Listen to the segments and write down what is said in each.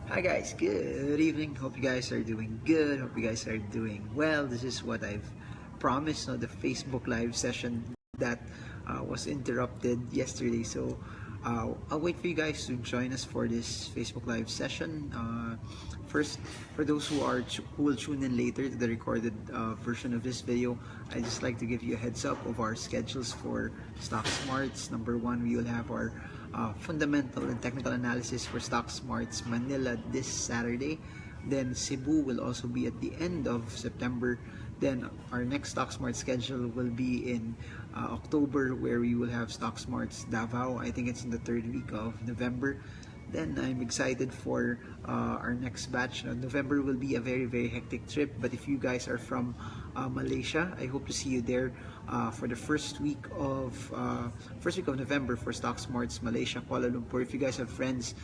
Hi guys, good evening. Hope you guys are doing good. Hope you guys are doing well. This is what I've promised on the Facebook Live session that was interrupted yesterday. So I'll wait for you guys to join us for this Facebook Live session. First, for those who will tune in later to the recorded version of this video, I just like to give you a heads up of our schedules for Stock Smarts. Number one, we will have our fundamental and technical analysis for Stock Smarts Manila this Saturday. Then Cebu will also be at the end of September. Then our next Stock Smart schedule will be in October, where we will have Stock Smarts Davao. I think it's in the third week of November. Then I'm excited for our next batch. November will be a very hectic trip, but if you guys are from Malaysia, I hope to see you there for the first week of November for Stock Smarts Malaysia, Kuala Lumpur. If you guys have friends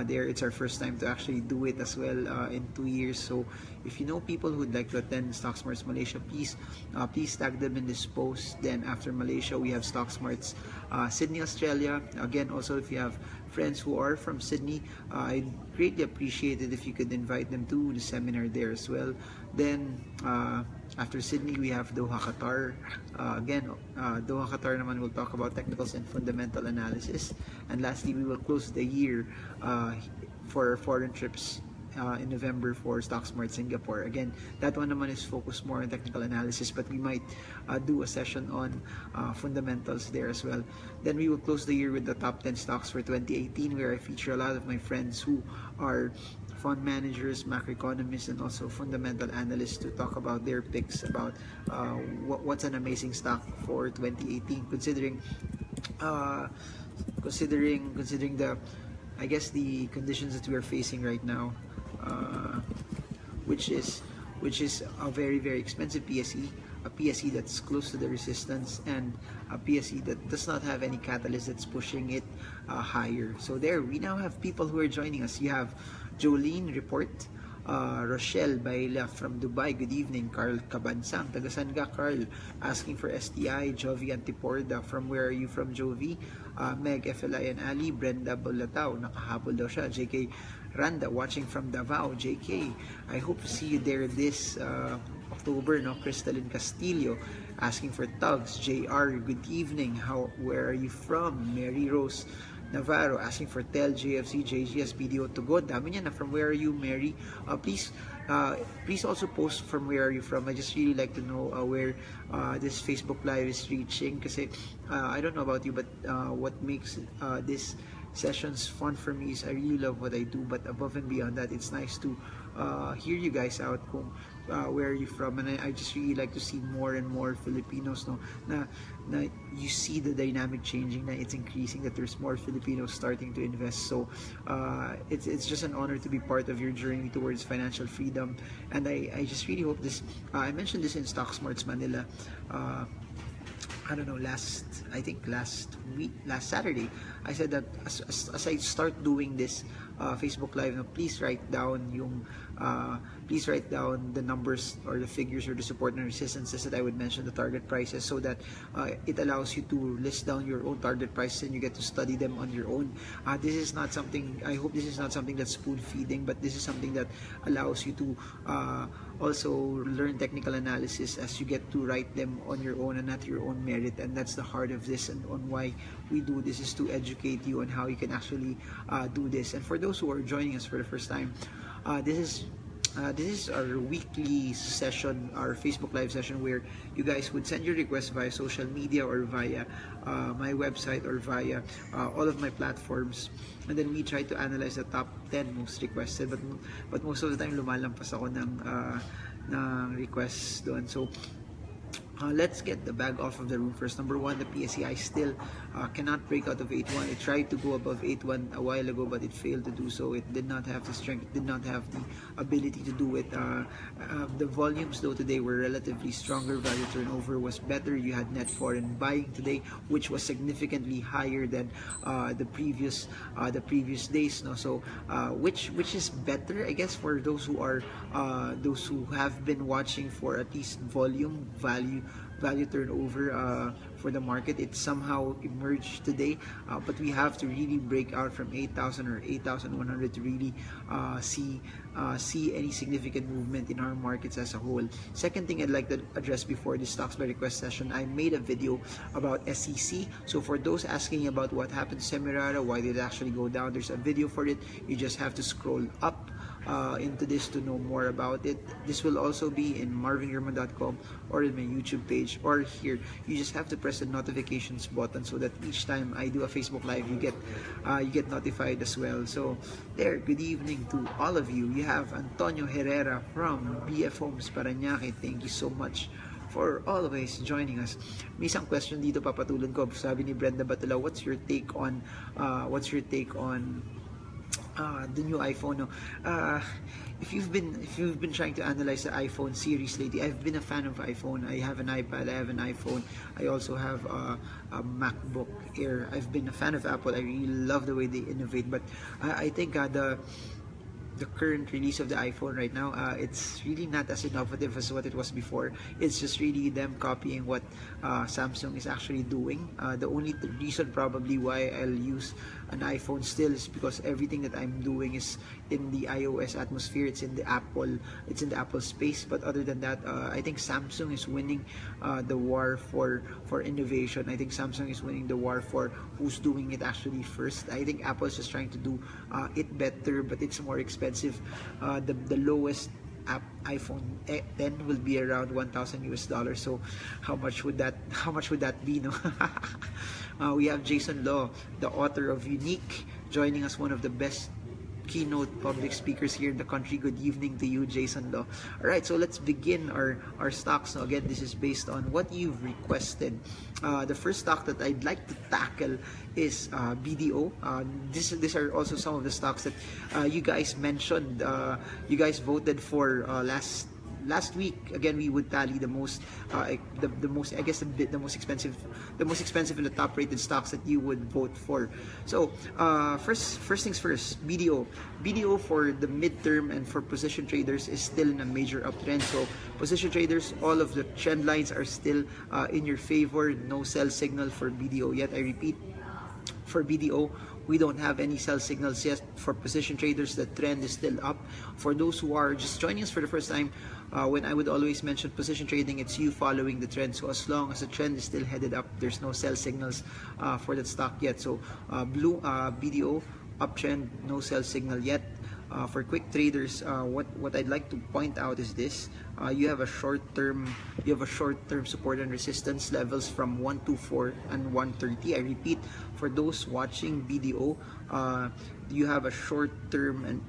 there, it's our first time to actually do it as well in 2 years. So if you know people who would like to attend Stock Smarts Malaysia, please tag them in this post. Then after Malaysia, we have Stock Smarts Sydney, Australia. Again, also if you have friends who are from Sydney, I'd greatly appreciate it if you could invite them to the seminar there as well. Then after Sydney, we have Doha, Qatar. Doha, Qatar naman will talk about technicals and fundamental analysis. And lastly, we will close the year for foreign trips in November for Stock Smart Singapore. Again, that one naman is focused more on technical analysis, but we might do a session on fundamentals there as well. Then we will close the year with the top 10 stocks for 2018, where I feature a lot of my friends who are fund managers, macroeconomists, and also fundamental analysts to talk about their picks about what's an amazing stock for 2018, considering the the conditions that we are facing right now, which is a very expensive PSE, a PSE that's close to the resistance, and a PSE that does not have any catalyst that's pushing it higher. So there, we now have people who are joining us. You have Jolene report, Rochelle Baila from Dubai, good evening. Carl Cabansang, tagasan ka Carl, asking for STI. Jovi Antiporda, from where are you from Jovi? Meg FLI and Ali. Brenda Bulatao, nakahabol daw siya. JK Randa, watching from Davao. JK, I hope to see you there this October. No, Crystalline Castillo asking for Tugs. JR, good evening. Where are you from? Mary Rose Navarro asking for Tel, JFC, JGS, BDO to go. Dami niya na. From where are you, Mary? Please also post from where are you from. I just really like to know where this Facebook Live is reaching, kasi I don't know about you, but what makes this sessions fun for me is I really love what I do, but above and beyond that, it's nice to hear you guys out kung where are you from. And I just really like to see more and more Filipinos, no, na you see the dynamic changing, na it's increasing, that there's more Filipinos starting to invest. So it's just an honor to be part of your journey towards financial freedom. And I just really hope this, I mentioned this in Stock Smarts Manila, I don't know, last Saturday, I said that as I start doing this Facebook Live, please write down the numbers or the figures or the support and resistances that I would mention, the target prices, so that it allows you to list down your own target prices and you get to study them on your own. This is not something, I hope this is not something that's spoon feeding, but this is something that allows you to also learn technical analysis as you get to write them on your own and at your own merit. And that's the heart of this, and on why we do this, is to educate you on how you can actually do this. And for those who are joining us for the first time, this is our weekly session, our Facebook Live session, where you guys would send your requests via social media or via my website or via all of my platforms, and then we try to analyze the top 10 most requested, but most of the time lumalampas ako ng requests doon. So let's get the bag off of the room first. Number one, the PSEI still cannot break out of 8.1. It tried to go above 8.1 a while ago, but it failed to do so. It did not have the strength, it did not have the ability to do it. The volumes though today were relatively stronger. Value turnover was better. You had net foreign buying today, which was significantly higher than the previous days. No, so which is better, I guess, for those who have been watching for at least volume value value turnover for the market. It somehow emerged today, but we have to really break out from 8,000 or 8,100 to really see any significant movement in our markets as a whole. Second thing I'd like to address before the stocks by request session, I made a video about SEC. So for those asking about what happened to Semirara, why did it actually go down, there's a video for it. You just have to scroll up into this to know more about it. This will also be in marvinggerman.com or in my YouTube page or here. You just have to press the notifications button so that each time I do a Facebook Live, you get notified as well. So there, good evening to all of you. You have Antonio Herrera from BF Homes Parañaque. Thank you so much for always joining us. May isang question dito papatulan ko. Sabi ni Brenda Batulaw, what's your take on the new iPhone? No? If you've been trying to analyze the iPhone series lately, I've been a fan of iPhone. I have an iPad, I have an iPhone, I also have a MacBook Air. I've been a fan of Apple. I really love the way they innovate, but I think the current release of the iPhone right now, it's really not as innovative as what it was before. It's just really them copying what Samsung is actually doing. The only reason probably why I'll use an iPhone still is because everything that I'm doing is in the iOS atmosphere. It's in the Apple space. But other than that, I think Samsung is winning the war for innovation. I think Samsung is winning the war for who's doing it actually first. I think Apple is just trying to do it better, but it's more expensive. The lowest iPhone 10 will be around $1,000. So how much would that be? No. We have Jason Law, the author of Unique, joining us, one of the best keynote public speakers here in the country. Good evening to you, Jason Law. All right, so let's begin our stocks. Now, again, this is based on what you've requested. The first stock that I'd like to tackle is BDO. These are also some of the stocks that you guys mentioned. You guys voted for last week. Again, we would tally the most expensive and the top rated stocks that you would vote for. So first things first, BDO for the midterm and for position traders is still in a major uptrend. So position traders, all of the trend lines are still in your favor. No sell signal for BDO yet. I repeat, for BDO, we don't have any sell signals yet. For position traders, the trend is still up. For those who are just joining us for the first time, when I would always mention position trading, it's you following the trend. So as long as the trend is still headed up, there's no sell signals for that stock yet. So BDO uptrend, no sell signal yet. For quick traders, what I'd like to point out is this: you have a short-term support and resistance levels from 124 and 130. I repeat, for those watching BDO, you have a short-term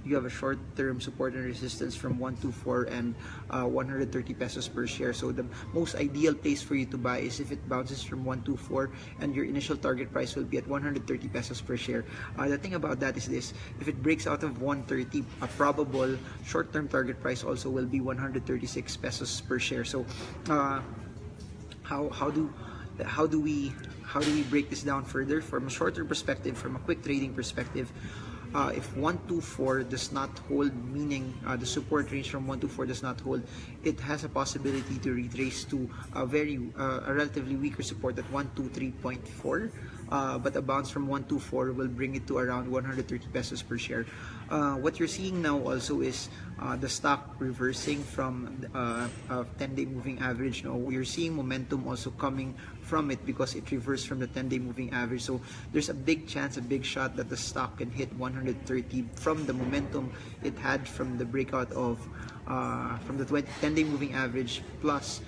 support and resistance from 124 and 130 pesos per share. So the most ideal place for you to buy is if it bounces from 124 and your initial target price will be at 130 pesos per share. The thing about that is this: if it breaks out of 130, a probable short-term target price also will be 136 pesos per share. So how do we break this down further from a shorter perspective, from a quick trading perspective? If 124 does not hold, meaning the support range from 124 does not hold, it has a possibility to retrace to a relatively weaker support at 123.4. But a bounce from 124 will bring it to around 130 pesos per share. What you're seeing now also is the stock reversing from 10-day moving average. Now we're seeing momentum also coming from it because it reversed from the 10-day moving average. So there's a big chance, a big shot that the stock can hit 130 from the momentum it had from the breakout of from the 10-day moving average, plus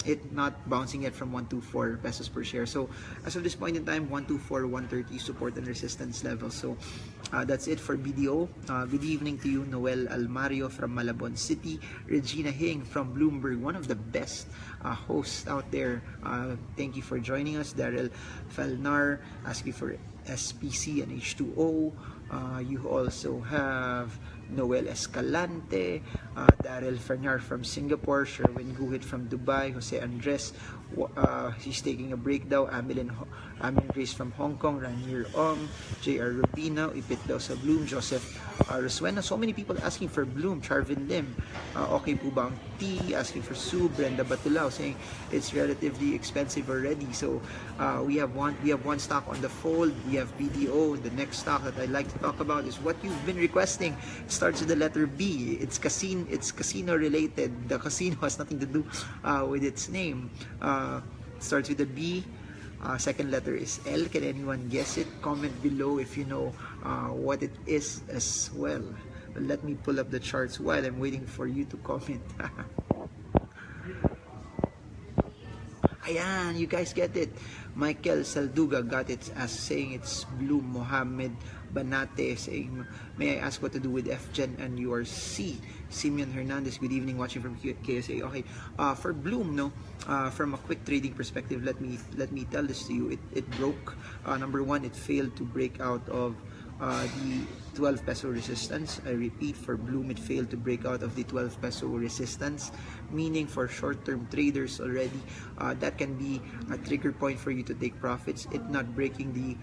it not bouncing yet from 124 pesos per share. So as of this point in time, 124, 130 support and resistance levels. So that's it for BDO. Good evening to you, Noel Almario from Malabon City, Regina Hing from Bloomberry, one of the best hosts out there. Thank you for joining us. Daryl Falnar asking for SPC and H2O. You also have Noel Escalante, Daryl Fernar from Singapore, Sherwin Guhit from Dubai, Jose Andres, he's taking a break daw, Amelin Grace from Hong Kong, Ranier Ong, JR Rubina, ipit daw sa Bloom, Joseph Roswena. So many people asking for Bloom, Charvin Lim, okay po ba ang tea, asking for Sue, Brenda Batulao saying it's relatively expensive already. So we have one stock on the fold. We have BDO. The next stock that I'd like to talk about is what you've been requesting. It starts with the letter B. It's casino related. The casino has nothing to do with its name. Starts with a B. Second letter is L. Can anyone guess it? Comment below if you know what it is as well. But let me pull up the charts while I'm waiting for you to comment. Ayan, you guys get it. Michael Salduga got it as saying it's Bloom. Mohammed Banate saying, may I ask what to do with FGen and URC? Simeon Hernandez, good evening, watching from KSA. Okay, for Bloom, no, from a quick trading perspective, let me tell this to you. It broke. Number one, it failed to break out of the 12 peso resistance. I repeat, for Bloom, it failed to break out of the 12 peso resistance, meaning for short-term traders already, that can be a trigger point for you to take profits. It not breaking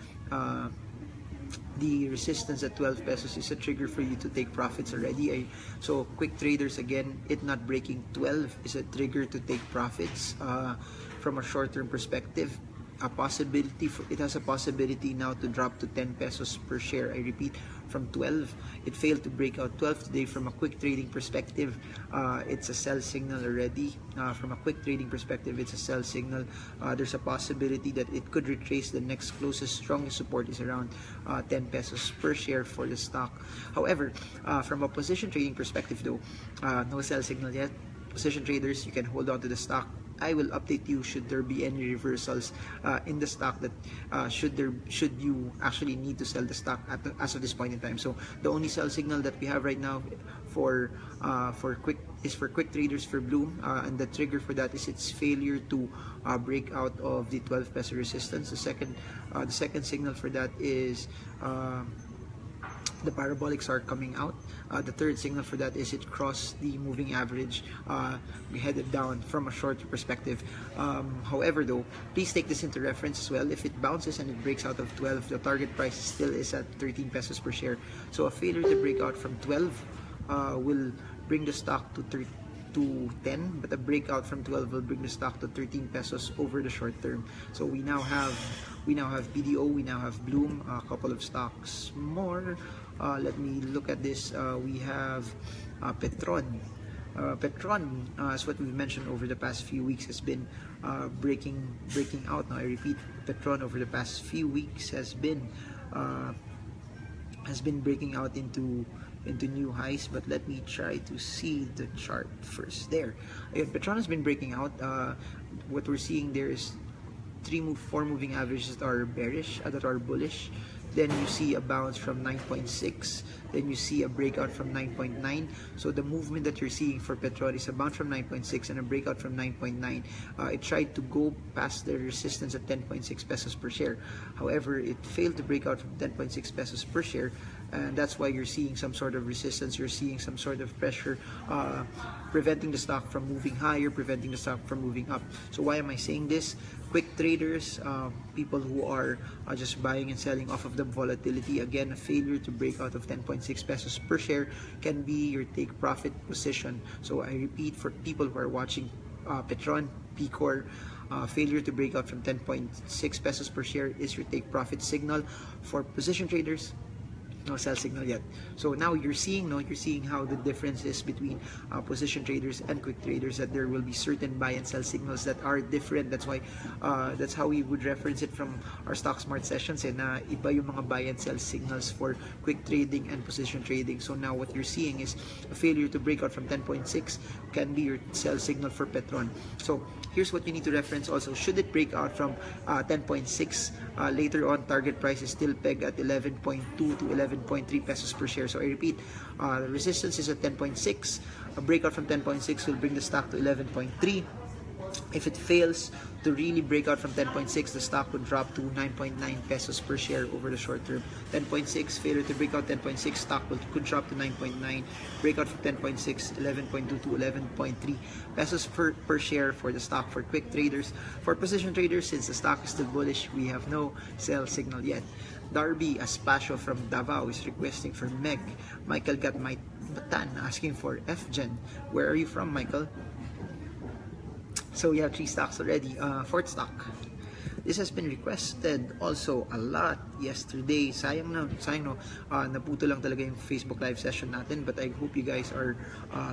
the resistance at 12 pesos is a trigger for you to take profits already. So quick traders, again, it not breaking 12 is a trigger to take profits from a short-term perspective. It has a possibility now to drop to 10 pesos per share. I repeat, from 12, it failed to break out 12 today. From a quick trading perspective, it's a sell signal already. From a quick trading perspective, it's a sell signal. There's a possibility that it could retrace. The next closest strongest support is around 10 pesos per share for the stock. However, from a position trading perspective though, no sell signal yet. Position traders, you can hold on to the stock. I will update you should there be any reversals in the stock, that should you actually need to sell the stock as of this point in time. So the only sell signal that we have right now for quick traders for Bloom, and the trigger for that is its failure to break out of the 12 peso resistance. The second signal for that is the parabolics are coming out. The third signal for that is it crossed the moving average. We headed down from a short perspective. However though, please take this into reference as well. If it bounces and it breaks out of 12, the target price still is at 13 pesos per share. So a failure to break out from 12 will bring the stock to 10, but a breakout from 12 will bring the stock to 13 pesos over the short term. So we now have BDO, we now have Bloom, a couple of stocks more. Let me look at this. We have Petron. Petron, as what we've mentioned over the past few weeks, has been breaking out. Now I repeat, Petron over the past few weeks has been breaking out into new highs. But let me try to see the chart first. There, Petron has been breaking out. What we're seeing there is four moving averages that are bearish, that are bullish. Then you see a bounce from 9.6, then you see a breakout from 9.9. So the movement that you're seeing for Petron is a bounce from 9.6 and a breakout from 9.9. It tried to go past the resistance at 10.6 pesos per share. However, it failed to break out from 10.6 pesos per share, and that's why you're seeing some sort of resistance. You're seeing some sort of pressure preventing the stock from moving higher, preventing the stock from moving up. So why am I saying this? Quick traders, people who are just buying and selling off of the volatility, again, a failure to break out of 10.6 pesos per share can be your take profit position. So I repeat, for people who are watching Petron, Pcor, failure to break out from 10.6 pesos per share is your take profit signal. For position traders, no sell signal yet. So now you're seeing how the difference is between position traders and quick traders, that there will be certain buy and sell signals that are different. That's why that's how we would reference it from our Stock Smart sessions, na iba yung mga buy and sell signals for quick trading and position trading. So now what you're seeing is a failure to break out from 10.6 can be your sell signal for Petron. So here's what you need to reference also. Should it break out from 10.6 later on, target price is still pegged at 11.2 to 11.3 pesos per share. So I repeat, the resistance is at 10.6. A breakout from 10.6 will bring the stock to 11.3. If it fails to really break out from 10.6, the stock would drop to 9.9 pesos per share over the short term. 10.6, failure to break out 10.6, stock could drop to 9.9. Breakout from 10.6, 11.2 to 11.3 pesos per share for the stock for quick traders. For position traders, since the stock is still bullish, we have no sell signal yet. Darby Aspacio from Davao is requesting for Meg. Michael Gatmaitan asking for FGen. Where are you from, Michael? So we have 3 stocks already. Fourth stock. This has been requested also a lot yesterday. Sayang no, naputo lang talaga yung Facebook live session natin. But I hope you guys are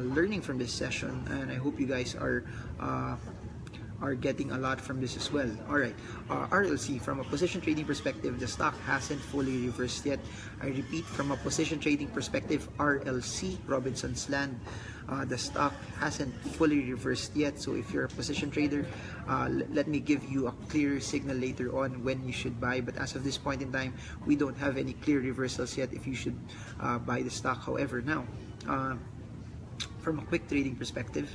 learning from this session, and I hope you guys are getting a lot from this as well. Alright, RLC, from a position trading perspective, the stock hasn't fully reversed yet. I repeat, from a position trading perspective, RLC, Robinson's Land, the stock hasn't fully reversed yet. So if you're a position trader, let me give you a clear signal later on when you should buy. But as of this point in time, we don't have any clear reversals yet if you should buy the stock. However, now, from a quick trading perspective,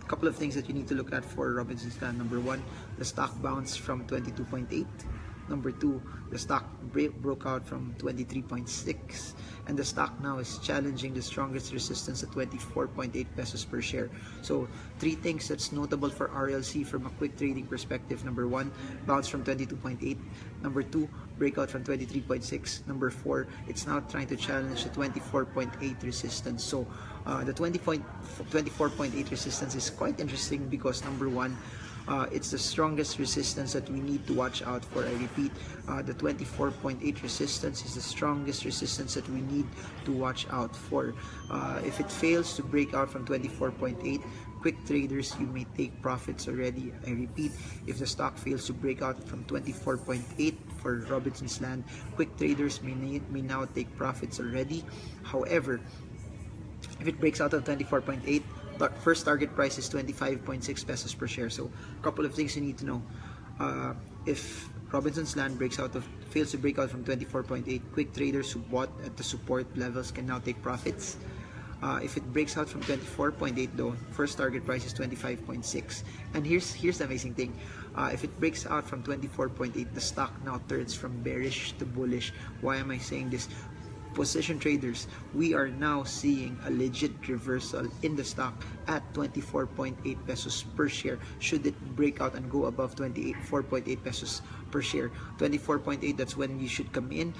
couple of things that you need to look at for Robinson's Land. Number 1, the stock bounced from 22.8. Number 2, the stock broke out from 23.6, and the stock now is challenging the strongest resistance at 24.8 pesos per share. So 3 things that's notable for RLC from a quick trading perspective. Number 1, bounce from 22.8. Number 2, breakout from 23.6. Number 4, it's now trying to challenge the 24.8 resistance. So the 24.8 resistance is quite interesting because number 1, it's the strongest resistance that we need to watch out for. I repeat, the 24.8 resistance is the strongest resistance that we need to watch out for. If it fails to break out from 24.8, quick traders, you may take profits already. I repeat, if the stock fails to break out from 24.8 for Robinson's Land, quick traders may now take profits already. However, if it breaks out of 24.8, but first target price is 25.6 pesos per share. So a couple of things you need to know. If Robinson's Land fails to break out from 24.8, quick traders who bought at the support levels can now take profits. If it breaks out from 24.8 though, first target price is 25.6. And here's the amazing thing. If it breaks out from 24.8, the stock now turns from bearish to bullish. Why am I saying this? Position traders, we are now seeing a legit reversal in the stock at 24.8 pesos per share should it break out and go above 4.8 pesos per share. 24.8, that's when you should come in.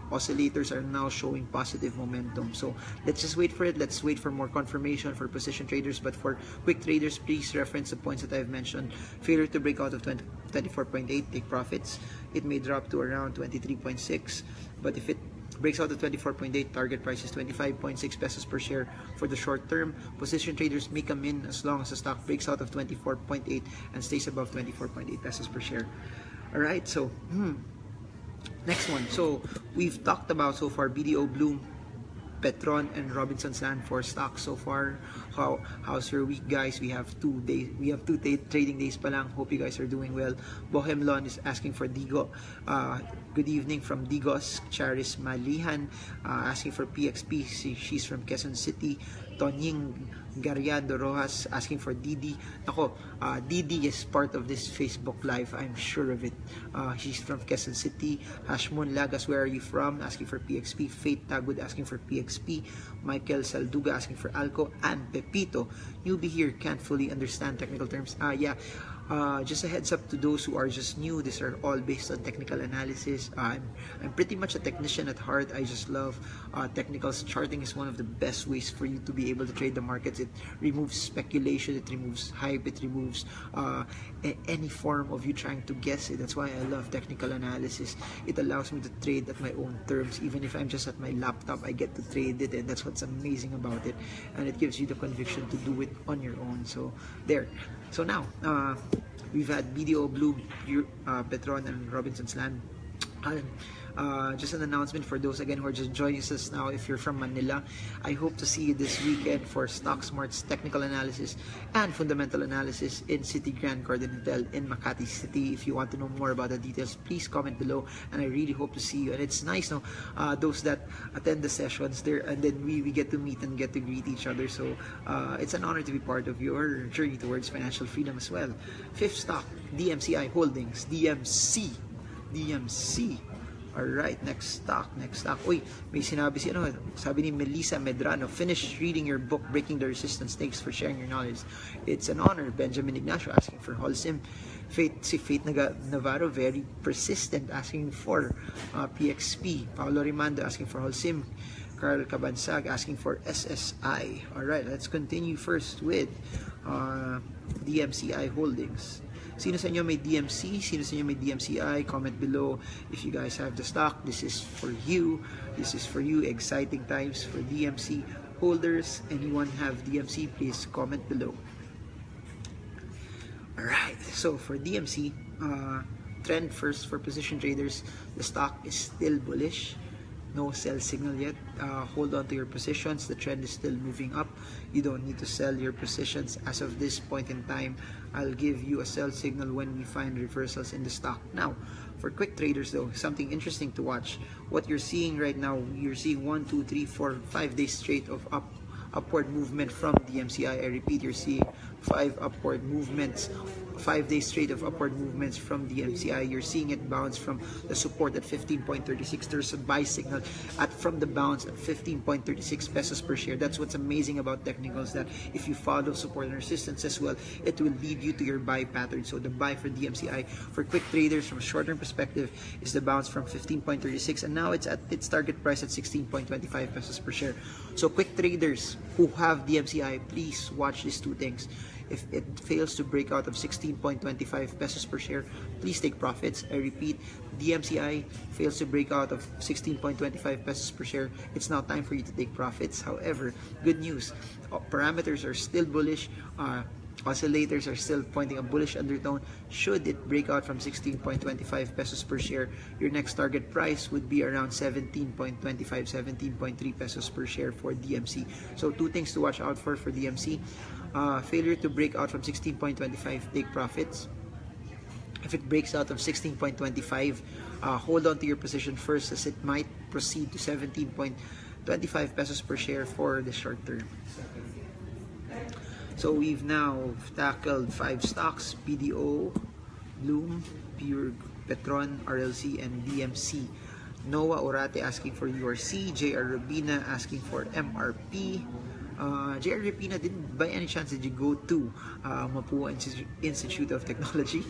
Oscillators are now showing positive momentum, so let's just wait for it. Let's wait for more confirmation for position traders. But for quick traders, please reference the points that I've mentioned. Failure to break out of 24.8, take profits. It may drop to around 23.6, but if it breaks out to 24.8, target price is 25.6 pesos per share for the short term. Position traders may come in as long as the stock breaks out of 24.8 and stays above 24.8 pesos per share. Alright, so next one. So we've talked about so far BDO, Bloom, Petron, and Robinson's Land for stocks so far. How's your week, guys? We have 2 days. We have 2 trading days pa lang. Hope you guys are doing well. Bohemlon is asking for Digo. Good evening from Digos. Charis Malihan asking for PXP. She's from Quezon City. Tonying Gariado Rojas asking for Didi. Ako, Didi is part of this Facebook Live. I'm sure of it. She's from Quezon City. Hashmon Lagas, where are you from? Asking for PXP. Faith Tagud asking for PXP. Michael Salduga asking for Alco. And Pepito, newbie here, can't fully understand technical terms. Just a heads up to those who are just new, these are all based on technical analysis. I'm pretty much a technician at heart. I just love technicals. Charting is one of the best ways for you to be able to trade the markets. It removes speculation, it removes hype, it removes any form of you trying to guess it. That's why I love technical analysis. It allows me to trade at my own terms. Even if I'm just at my laptop, I get to trade it, and that's what's amazing about it. And it gives you the conviction to do it on your own. So there. So now, we've had BDO, Bloom, Petron, and Robinson's Land. Just an announcement for those again who are just joining us now. If you're from Manila, I hope to see you this weekend for StockSmart's technical analysis and fundamental analysis in City Grand Garden Hotel in Makati City. If you want to know more about the details, please comment below, and I really hope to see you. And it's nice, no, those that attend the sessions there, and then we get to meet and get to greet each other. So it's an honor to be part of your journey towards financial freedom as well. Fifth stock, DMCI Holdings, DMC. Alright, next stock. Uy, may sabi ni Melissa Medrano, finish reading your book, Breaking the Resistance. Thanks for sharing your knowledge. It's an honor. Benjamin Ignacio asking for Holcim. Faith Navarro, very persistent, asking for PXP. Paolo Rimando asking for Holcim. Carl Cabansag asking for SSI. Alright, let's continue first with DMCI Holdings. Sino sa inyo may DMC? Sino sa inyo may DMCI? Comment below if you guys have the stock. This is for you. Exciting times for DMC holders. Anyone have DMC? Please comment below. Alright, so for DMC, trend first for position traders. The stock is still bullish. No sell signal yet. Hold on to your positions. The trend is still moving up. You don't need to sell your positions as of this point in time. I'll give you a sell signal when we find reversals in the stock. Now, for quick traders though, something interesting to watch. What you're seeing right now, you're seeing 1, 2, 3, 4, 5 days straight of upward movement from DMCI. I repeat, you're seeing 5 days straight of upward movements from DMCI. You're seeing it bounce from the support at 15.36. There's a buy signal from the bounce at 15.36 pesos per share. That's what's amazing about technicals, that if you follow support and resistance as well, it will lead you to your buy pattern. So the buy for DMCI for quick traders from a short-term perspective is the bounce from 15.36, and now it's at its target price at 16.25 pesos per share. So quick traders who have DMCI, please watch these two things. If it fails to break out of 16.25 pesos per share, please take profits. I repeat, DMCI fails to break out of 16.25 pesos per share, it's now time for you to take profits. However, good news, parameters are still bullish. Oscillators are still pointing a bullish undertone. Should it break out from 16.25 pesos per share, your next target price would be around 17.25, 17.3 pesos per share for DMC. So two things to watch out for DMC. Failure to break out from 16.25, take profits. If it breaks out of 16.25, hold on to your position first, as it might proceed to 17.25 pesos per share for the short term. So we've now tackled 5 stocks: BDO, Bloom, Petron, RLC, and DMC. Noah Orate asking for URC. JR Rubina asking for MRP. JR Rubina, by any chance did you go to Mapua Institute of Technology?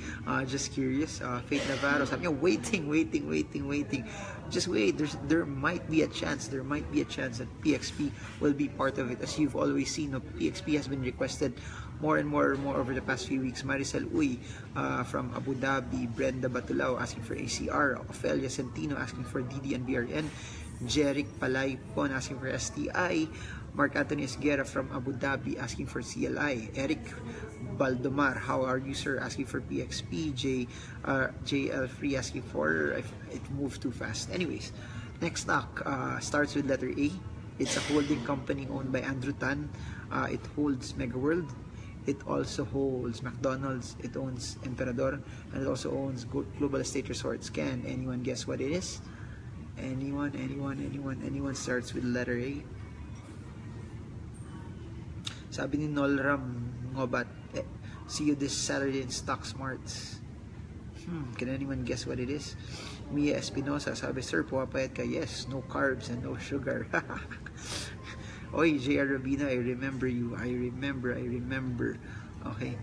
Just curious. Faith Navarro sabi niya, waiting. Just wait. There might be a chance that PXP will be part of it. As you've always seen, PXP has been requested more and more over the past few weeks. Maricel Uy from Abu Dhabi, Brenda Batulao asking for ACR, Ophelia Centino asking for DD and BRN, Jeric Palaypon asking for STI, Mark Anthony Esguerra from Abu Dhabi asking for CLI, Eric Baldomar, how are you sir, asking for PXP, JL Free asking for, it moved too fast. Anyways, next stock starts with letter A. It's a holding company owned by Andrew Tan. It holds Megaworld. It also holds McDonald's. It owns Emperador, and it also owns Global Estate Resorts. Can anyone guess what it is? Anyone starts with letter A? Sabi ni Nolram Ngobat, see you this Saturday in Stock Smarts. Can anyone guess what it is? Mia Espinosa sabi, sir, puwapayat ka? Yes, no carbs and no sugar. Oy, JR Rubina, I remember you. I remember. Okay.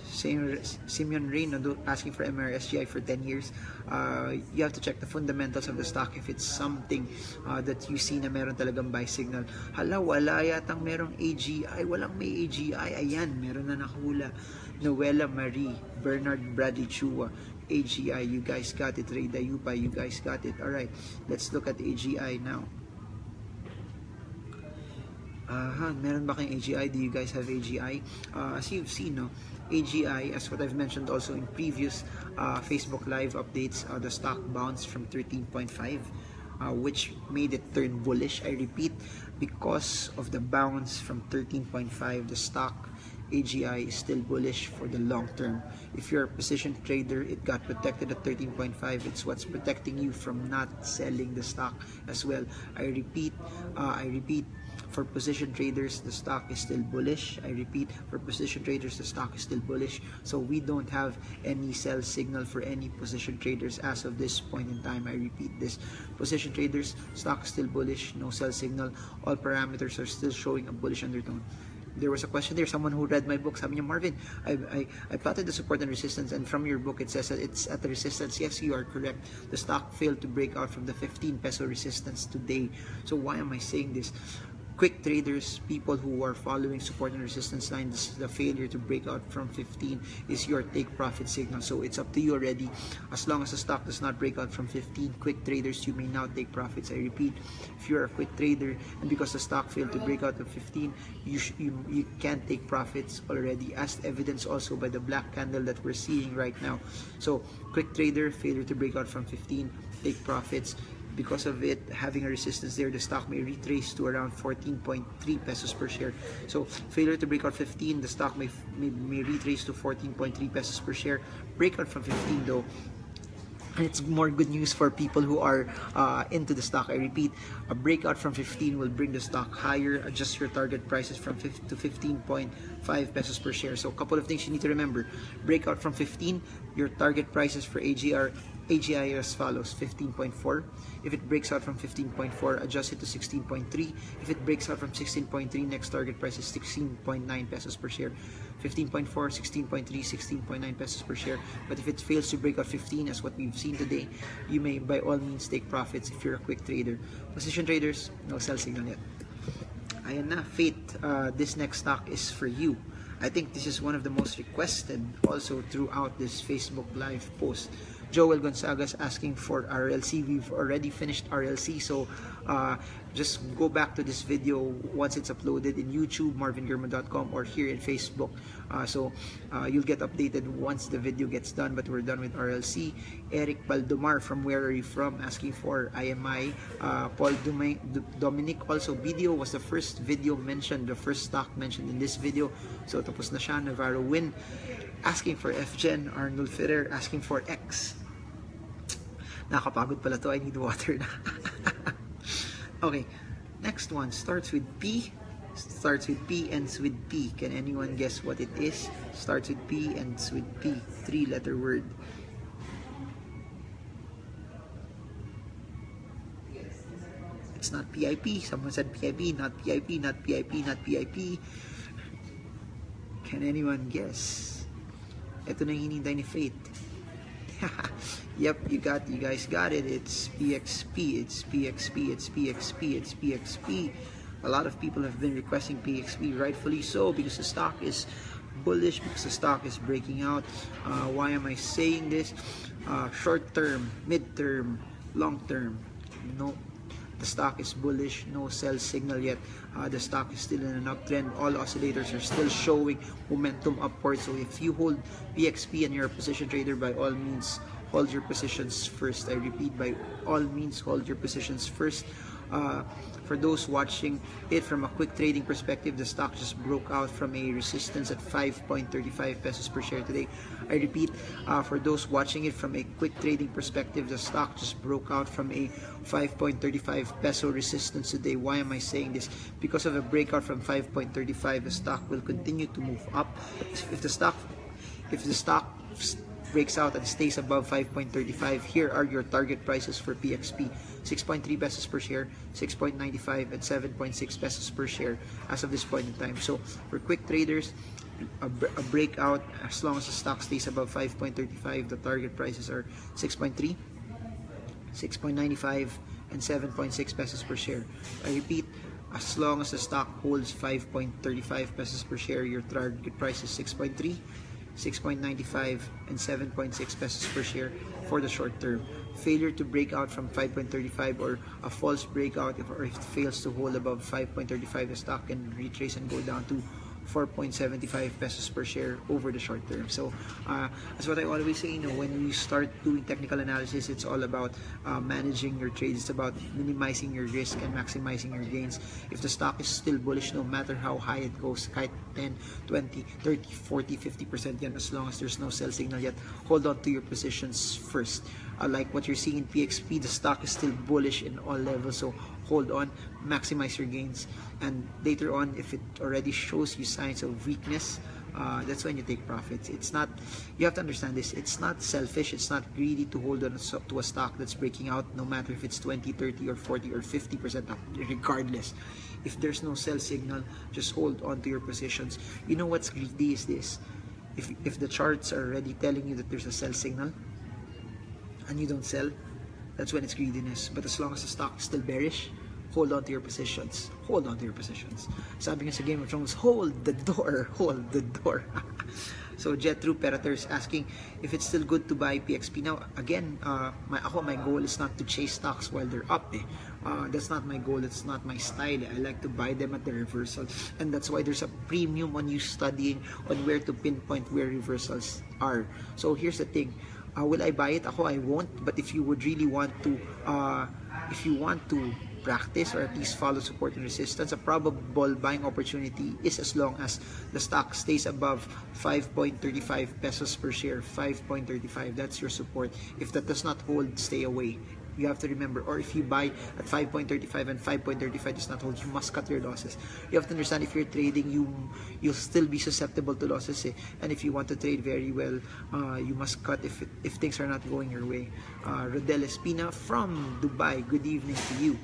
Simeon Rain asking for MRSGI for 10 years. You have to check the fundamentals of the stock if it's something that you see na meron talagang buy signal. Hala, wala yatang merong AGI. Walang may AGI. Ayan, meron na nakahula. Noella Marie, Bernard Bradley Chua, AGI. You guys got it. Ray Dayupa, you guys got it. Alright, let's look at AGI now. Meron ba kayong AGI? Do you guys have AGI? As you've seen, no, AGI, as what I've mentioned also in previous Facebook Live updates, the stock bounced from 13.5, which made it turn bullish. I repeat, because of the bounce from 13.5, the stock AGI is still bullish for the long term. If you're a position trader, it got protected at 13.5. It's what's protecting you from not selling the stock as well. I repeat, for position traders, the stock is still bullish. I repeat, for position traders, the stock is still bullish. So we don't have any sell signal for any position traders as of this point in time. I repeat this. Position traders, stock is still bullish, no sell signal. All parameters are still showing a bullish undertone. There was a question there, someone who read my book, sabi niya, Marvin, I plotted the support and resistance, and from your book it says that it's at the resistance. Yes, you are correct. The stock failed to break out from the 15 peso resistance today. So why am I saying this? Quick traders, people who are following support and resistance lines, the failure to break out from 15 is your take profit signal. So it's up to you already. As long as the stock does not break out from 15, quick traders, you may now take profits. I repeat, if you're a quick trader and because the stock failed to break out of 15, you can take profits already, as evidenced also by the black candle that we're seeing right now. So quick trader, failure to break out from 15, take profits. Because of it having a resistance there, the stock may retrace to around 14.3 pesos per share. So failure to break out 15, the stock may retrace to 14.3 pesos per share. Breakout from 15 though, and it's more good news for people who are into the stock. I repeat, a breakout from 15 will bring the stock higher. Adjust your target prices from 15 to 15.5 pesos per share. So a couple of things you need to remember. Breakout from 15, your target prices for AGI as follows: 15.4. If it breaks out from 15.4, adjust it to 16.3. If it breaks out from 16.3, next target price is 16.9 pesos per share. 15.4, 16.3, 16.9 pesos per share. But if it fails to break out 15, as what we've seen today, you may by all means take profits if you're a quick trader. Position traders, no sell signal yet. Ayan na, Fate, this next stock is for you. I think this is one of the most requested also throughout this Facebook Live post. Joel Gonzagas asking for RLC. We've already finished RLC, so just go back to this video once it's uploaded in YouTube, marvingirma.com, or here in Facebook. So you'll get updated once the video gets done, but we're done with RLC. Eric Baldomar, from where are you from, asking for IMI. Paul Dominic, also BDO was the first video mentioned, the first stock mentioned in this video. So tapos na siya. Navarro Win asking for FGen. Arnold Ferrer asking for X. Nakapagod pala to, I need water na. Okay, next one starts with P, ends with P. Can anyone guess what it is? Starts with P, ends with P. 3-letter word. It's not PIP. Someone said PIP, not PIP, not PIP, not PIP. Can anyone guess? Ito na yung hinintay ni Fate. Yep, you guys got it. It's PXP. It's PXP. It's PXP. It's PXP. A lot of people have been requesting PXP, rightfully so, because the stock is bullish, because the stock is breaking out. Why am I saying this? Short term, mid term, long term. No, the stock is bullish. No sell signal yet. The stock is still in an uptrend. All oscillators are still showing momentum upward. So if you hold PXP and you're a position trader, by all means, hold your positions first. I repeat, by all means, hold your positions first. For those watching it from a quick trading perspective, the stock just broke out from a resistance at 5.35 pesos per share today. I repeat, for those watching it from a quick trading perspective, the stock just broke out from a 5.35 peso resistance today. Why am I saying this? Because of a breakout from 5.35, the stock will continue to move up. If the stock breaks out and stays above 5.35, here are your target prices for PXP: 6.3 pesos per share, 6.95, and 7.6 pesos per share as of this point in time. So for quick traders, a breakout, as long as the stock stays above 5.35, the target prices are 6.3, 6.95, and 7.6 pesos per share. I repeat, as long as the stock holds 5.35 pesos per share, your target price is 6.3, 6.95, and 7.6 pesos per share for the short term. failure to break out from 5.35 or a false breakout, or if it fails to hold above 5.35, the stock can retrace and go down to 4.75 pesos per share over the short term. So that's what I always say, when you start doing technical analysis, it's all about managing your trades. It's about minimizing your risk and maximizing your gains. If the stock is still bullish, no matter how high it goes, kahit 10, 20, 30, 40, 50% yan, as long as there's no sell signal yet, hold on to your positions first. Like what you're seeing in PXP, the stock is still bullish in all levels, so hold on, maximize your gains, and later on, if it already shows you signs of weakness, that's when you take profits. It's not, you have to understand this, it's not selfish, it's not greedy to hold on to a stock that's breaking out, no matter if it's 20, 30, or 40, or 50% up, regardless. If there's no sell signal, just hold on to your positions. You know what's greedy is this: if the charts are already telling you that there's a sell signal, and you don't sell, that's when it's greediness. But as long as the stock is still bearish, hold on to your positions. Hold on to your positions. Sabi nga sa Game of Thrones, hold the door. Hold the door. So Jet True Perator is asking if it's still good to buy PXP. Now, again, my goal is not to chase stocks while they're up. That's not my goal. That's not my style. I like to buy them at the reversal. And that's why there's a premium on you studying on where to pinpoint where reversals are. So here's the thing. Will I buy it? I won't. But if you would really want to, practice or at least follow support and resistance, a probable buying opportunity is as long as the stock stays above 5.35 pesos per share. 5.35, that's your support. If that does not hold, stay away. You have to remember, or if you buy at 5.35 and 5.35 does not hold, you must cut your losses. You have to understand, if you're trading, you'll still be susceptible to losses, and if you want to trade very well, you must cut if things are not going your way. Rodel Espina from Dubai, good evening to you.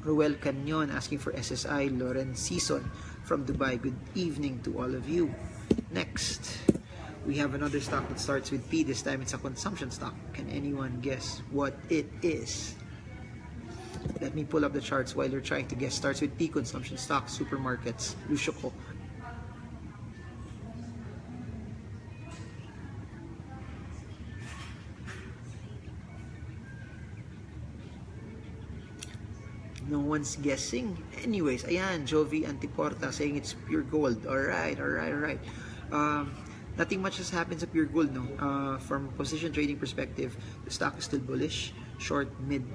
Roel Canyon asking for SSI. Loren Season from Dubai, good evening to all of you. Next, we have another stock that starts with P. This time it's a consumption stock. Can anyone guess what it is? Let me pull up the charts while you're trying to guess. Starts with P, consumption stock, supermarkets, Lushoko. No one's guessing. Anyways, ayan, Jovi Antiporta saying it's Puregold. Alright. Nothing much has happened to Puregold, no. From position trading perspective, the stock is still bullish, short, mid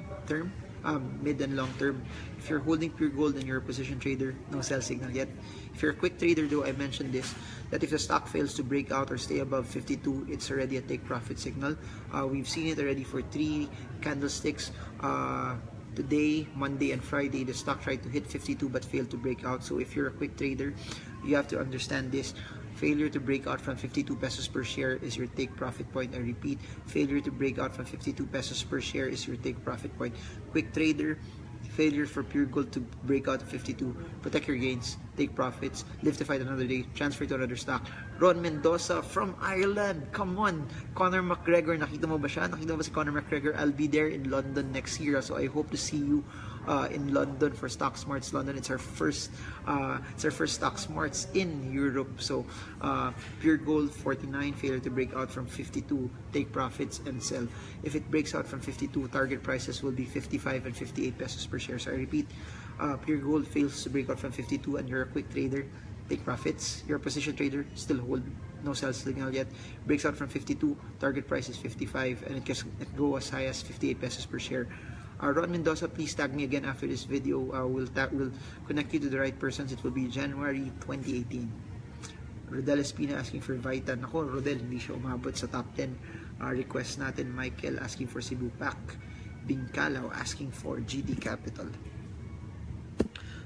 and long term. If you're holding Puregold and you're a position trader, no sell signal yet. If you're a quick trader, though, I mentioned this, that if the stock fails to break out or stay above 52, it's already a take profit signal. We've seen it already for 3 candlesticks. Today, Monday and Friday, the stock tried to hit 52 but failed to break out. So if you're a quick trader, you have to understand this. Failure to break out from 52 pesos per share is your take profit point. I repeat, failure to break out from 52 pesos per share is your take profit point. Quick trader, failure for Puregold to break out of 52, protect your gains, take profits, live to fight another day, transfer to another stock. Ron Mendoza from Ireland, come on. Conor McGregor, nakita mo ba siya? Nakita mo ba si Conor McGregor? I'll be there in London next year, so I hope to see you in London for Stock Smarts London. It's our first Stock Smarts in Europe. So Puregold 49, failure to break out from 52, take profits and sell. If it breaks out from 52, target prices will be 55 and 58 pesos per share. So I repeat, Puregold fails to break out from 52 and you're a quick trader, take profits. You're a position trader, still hold, no sell signal yet. Breaks out from 52, target price is 55, and it can go as high as 58 pesos per share. Ron Mendoza, please tag me again after this video. We'll connect you to the right persons. It will be January 2018. Rodel Espina asking for Vita. Nako, Rodel, hindi siya umabot sa top 10 request natin. Michael asking for Cebu Pac. Bingkalaw asking for GD Capital.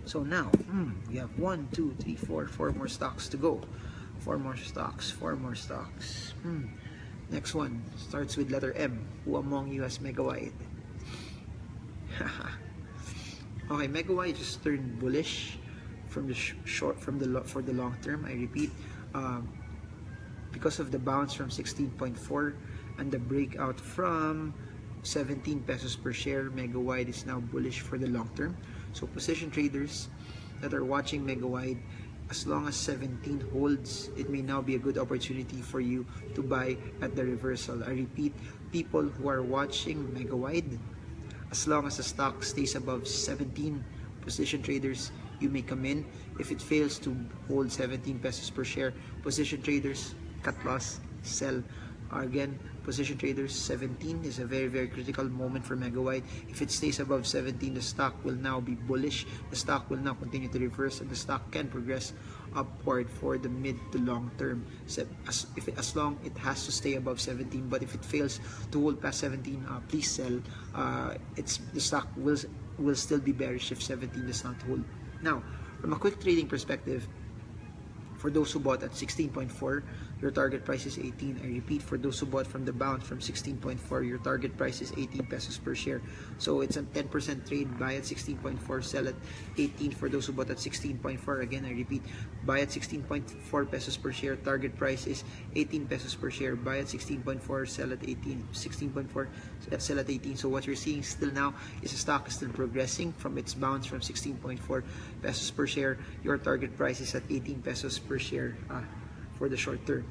So now, we have 1, 2, 3, 4 more stocks to go. 4 more stocks. Next one starts with letter M. Who among you has Megaworld? Okay, Megaworld just turned bullish from the for the long term. I repeat, because of the bounce from 16.4 and the breakout from 17 pesos per share, Megaworld is now bullish for the long term. So position traders that are watching Megaworld, as long as 17 holds, it may now be a good opportunity for you to buy at the reversal. I repeat, people who are watching mega wide, as long as the stock stays above 17, position traders, you may come in. If it fails to hold 17 pesos per share, position traders, cut loss, sell. Again, position traders, 17 is a very, very critical moment for mega wide. If it stays above 17, the stock will now be bullish. The stock will now continue to reverse, and the stock can progress upward for the mid to long term. So as long it has to stay above 17, but if it fails to hold past 17, please sell. The stock will still be bearish if 17 does not hold. Now, from a quick trading perspective, for those who bought at 16.4, your target price is 18. I repeat, for those who bought from the bounce from 16.4, your target price is 18 pesos per share. So it's a 10% trade. Buy at 16.4, sell at 18. For those who bought at 16.4, again, I repeat, buy at 16.4 pesos per share. Target price is 18 pesos per share. Buy at 16.4, sell at 18. 16.4, sell at 18. So what you're seeing still now is the stock is still progressing from its bounce from 16.4 pesos per share. Your target price is at 18 pesos per share for the short term.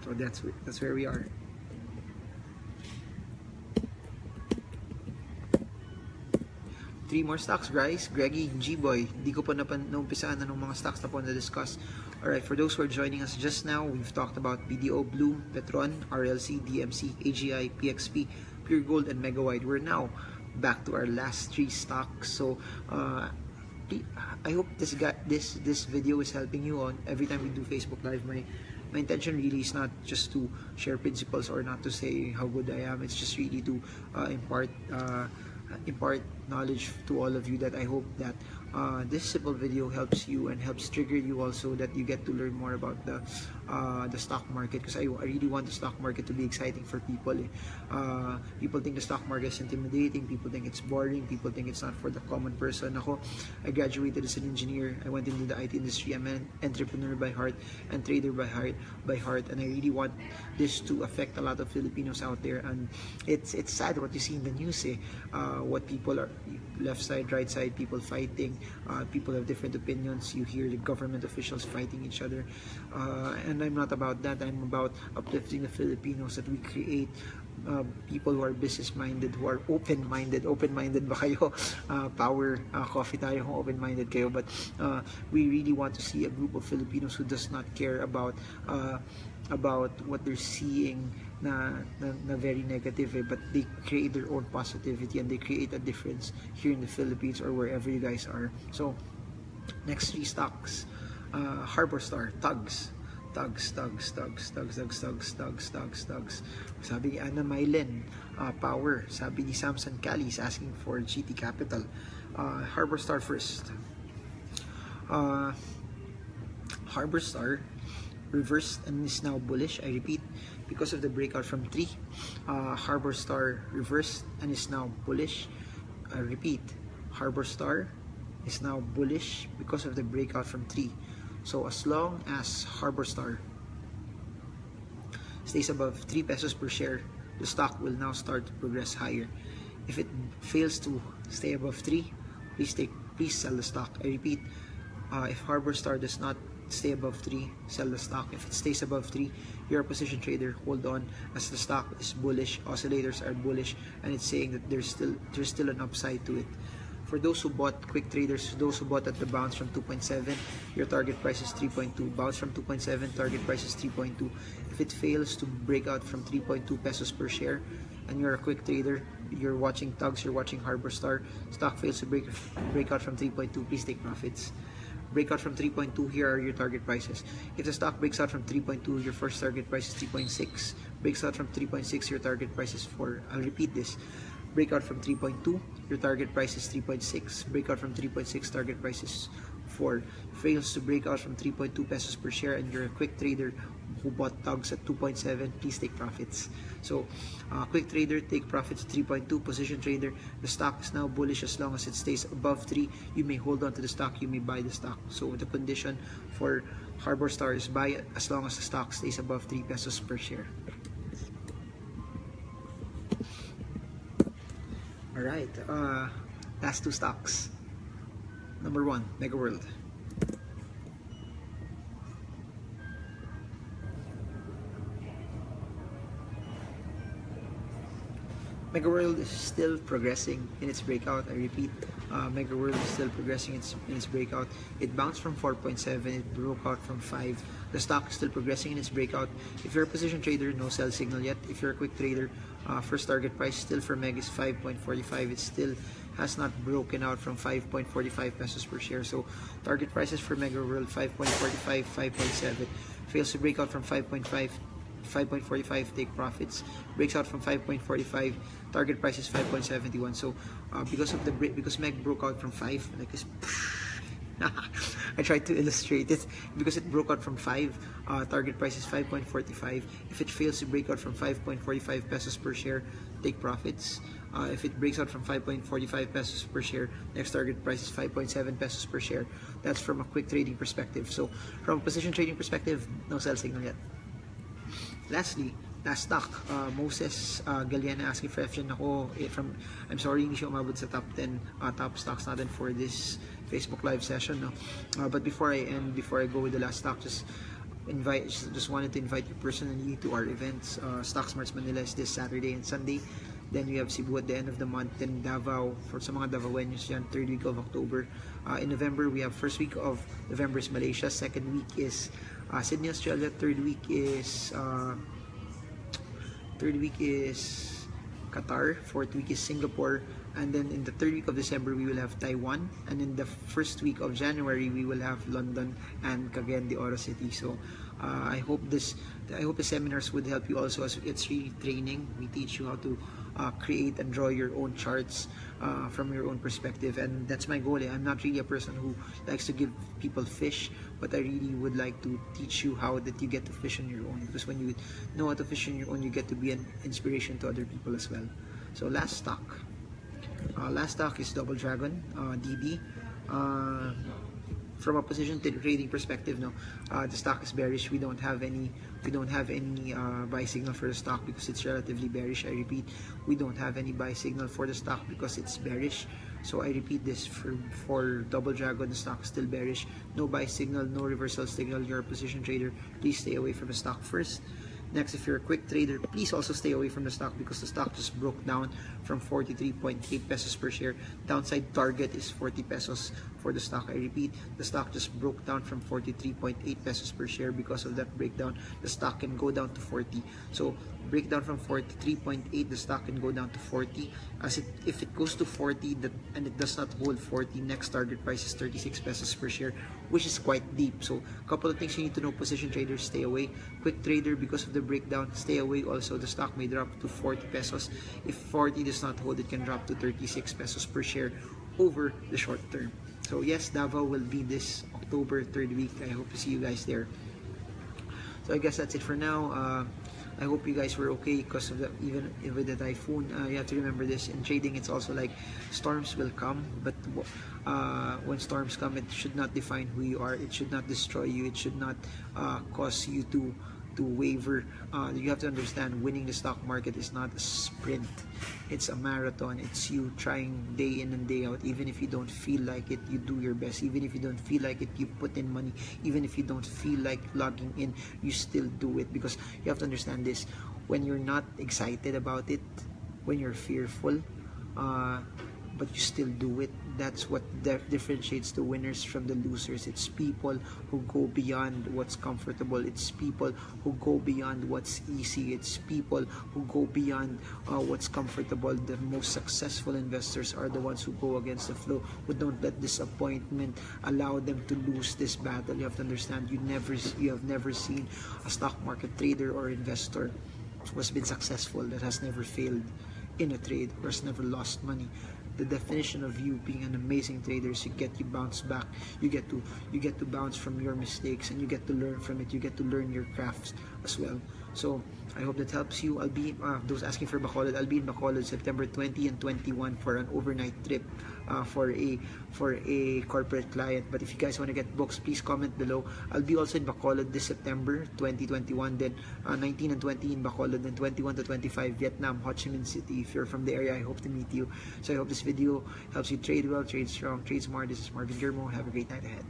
So that's where we are. Three more stocks, guys. Greggy, G-Boy. Di ko pa naumpisaan na ng mga stocks na po na-discuss. Alright, for those who are joining us just now, we've talked about BDO, Bloom, Petron, RLC, DMC, AGI, PXP, Puregold, and Megaworld. We're now back to our last three stocks. So, I hope this video is helping you on every time we do Facebook Live. My intention really is not just to share principles or not to say how good I am. It's just really to impart knowledge to all of you, that I hope that this simple video helps you and helps trigger you also, that you get to learn more about the stock market, because I really want the stock market to be exciting for people. People think the stock market is intimidating, people think it's boring, people think it's not for the common person. I graduated as an engineer, I went into the IT industry, I'm an entrepreneur by heart and trader by heart, and I really want this to affect a lot of Filipinos out there. And it's sad what you see in the news, what people are, left side, right side, people fighting, people have different opinions. You hear the government officials fighting each other, and I'm not about that. I'm about uplifting the Filipinos, that we create people who are business-minded, who are open-minded. Open-minded ba kayo? Power coffee tayo kung open-minded kayo. But we really want to see a group of Filipinos who does not care about what they're seeing na very negative, but they create their own positivity and they create a difference here in the Philippines or wherever you guys are. So, next three stocks, Harbor Star, Tugs. Sabi ni Anna Mylen, Power. Sabi ni Samson Cali is asking for GT Capital. Harbor Star first. Harbor Star reversed and is now bullish. I repeat, because of the breakout from 3, Harbor Star reversed and is now bullish. I repeat, Harbor Star is now bullish because of the breakout from 3. So as long as Harbor Star stays above 3 pesos per share, the stock will now start to progress higher. If it fails to stay above 3, please sell the stock. I repeat, if Harbor Star does not stay above 3, sell the stock. If it stays above 3, you're a position trader, hold on, as the stock is bullish, oscillators are bullish, and it's saying that there's still an upside to it. For those who bought, quick traders, those who bought at the bounce from 2.7, your target price is 3.2. Bounce from 2.7, target price is 3.2. If it fails to break out from 3.2 pesos per share, and you're a quick trader, you're watching Tugs, you're watching Harbor Star, stock fails to break out from 3.2, please take profits. Breakout from 3.2, here are your target prices. If the stock breaks out from 3.2, your first target price is 3.6. Breaks out from 3.6, your target price is 4. I'll repeat this. Breakout from 3.2, your target price is 3.6. Breakout from 3.6, target price is 4. Fails to break out from 3.2 pesos per share, and you're a quick trader who bought Tugs at 2.7, please take profits. So, quick trader, take profits 3.2. Position trader, the stock is now bullish as long as it stays above 3. You may hold on to the stock, you may buy the stock. So, the condition for Harbor Star is buy it as long as the stock stays above 3 pesos per share. Alright, last two stocks. Number 1, Megaworld. Megaworld is still progressing in its breakout. I repeat, Megaworld is still progressing in its breakout. It bounced from 4.7, it broke out from 5. The stock is still progressing in its breakout. If you're a position trader, no sell signal yet. If you're a quick trader, first target price still for Meg is 5.45. It still has not broken out from 5.45 pesos per share. So target prices for Megaworld 5.45, 5.7. Fails to break out from 5.45, take profits. Breaks out from 5.45, target price is 5.71. So because Meg broke out from 5, like this, I tried to illustrate it. Because it broke out from 5, target price is 5.45. If it fails to break out from 5.45 pesos per share, take profits. If it breaks out from 5.45 pesos per share, next target price is 5.7 pesos per share. That's from a quick trading perspective. So from a position trading perspective, no sell signal yet. Lastly, last stock, Moses Galiana asking for FGN ako I'm sorry, hindi siya umabot sa top 10 top stocks natin for this Facebook live session, no? But before I go with the last stock, just wanted to invite you personally to our events. Stock Smarts Manila is this Saturday and Sunday. Then we have Cebu at the end of the month. Then Davao, for sa mga Davaoenos yan, 3rd week of October. In November, we have first week of November is Malaysia. Second week is Sydney, Australia. Third week is Qatar. Fourth week is Singapore. And then in the 3rd week of December, we will have Taiwan. And in the first week of January, we will have London and Cagayan de Oro City. So I hope the seminars would help you also, as it's really training. We teach you how to create and draw your own charts from your own perspective, and that's my goal. I'm not really a person who likes to give people fish, but I really would like to teach you how that you get to fish on your own, because when you know how to fish on your own, you get to be an inspiration to other people as well. So last stock is DoubleDragon DB. From a position trading perspective, no, the stock is bearish. We don't have any buy signal for the stock because it's relatively bearish. I repeat, we don't have any buy signal for the stock because it's bearish. So I repeat this for DoubleDragon, the stock is still bearish. No buy signal, no reversal signal. You're a position trader, please stay away from the stock first. Next, if you're a quick trader, please also stay away from the stock because the stock just broke down from 43.8 pesos per share. Downside target is 40 pesos for the stock. I repeat, the stock just broke down from 43.8 pesos per share. Because of that breakdown, the stock can go down to 40. So breakdown from 43.8, the stock can go down to 40. If it goes to 40 and it does not hold 40, next target price is 36 pesos per share, which is quite deep. So a couple of things you need to know, position traders, stay away. Quick trader, because of the breakdown, stay away also. The stock may drop to 40 pesos. If 40 does not hold, it can drop to 36 pesos per share over the short term. So yes, Davao will be this October 3rd week. I hope to see you guys there. So I guess that's it for now. I hope you guys were okay because of even with the typhoon. You have to remember this, in trading it's also like storms will come, but when storms come, it should not define who you are. It should not destroy you. It should not cause you to waver. You have to understand, winning the stock market is not a sprint, it's a marathon. It's you trying day in and day out. Even if you don't feel like it, you do your best. Even if you don't feel like it, you put in money. Even if you don't feel like logging in, you still do it, because you have to understand this, when you're not excited about it, when you're fearful, but you still do it, that's what differentiates the winners from the losers. It's people who go beyond what's comfortable. It's people who go beyond what's easy. It's people who go beyond what's comfortable. The most successful investors are the ones who go against the flow, who don't let disappointment allow them to lose this battle. You have to understand, you have never seen a stock market trader or investor who has been successful that has never failed in a trade or has never lost money. The definition of you being an amazing trader is you bounce back. You get to bounce from your mistakes, and you get to learn from it. You get to learn your crafts as well. So I hope that helps you. I'll be those asking for Bacolod. I'll be in Bacolod September 20 and 21 for an overnight trip for a corporate client. But if you guys want to get books, please comment below. I'll be also in Bacolod this September 2021. Then 19 and 20 in Bacolod, then 21 to 25 Vietnam, Ho Chi Minh City. If you're from the area, I hope to meet you. So I hope this video helps you trade well, trade strong, trade smart. This is Marvin Germo. Have a great night ahead.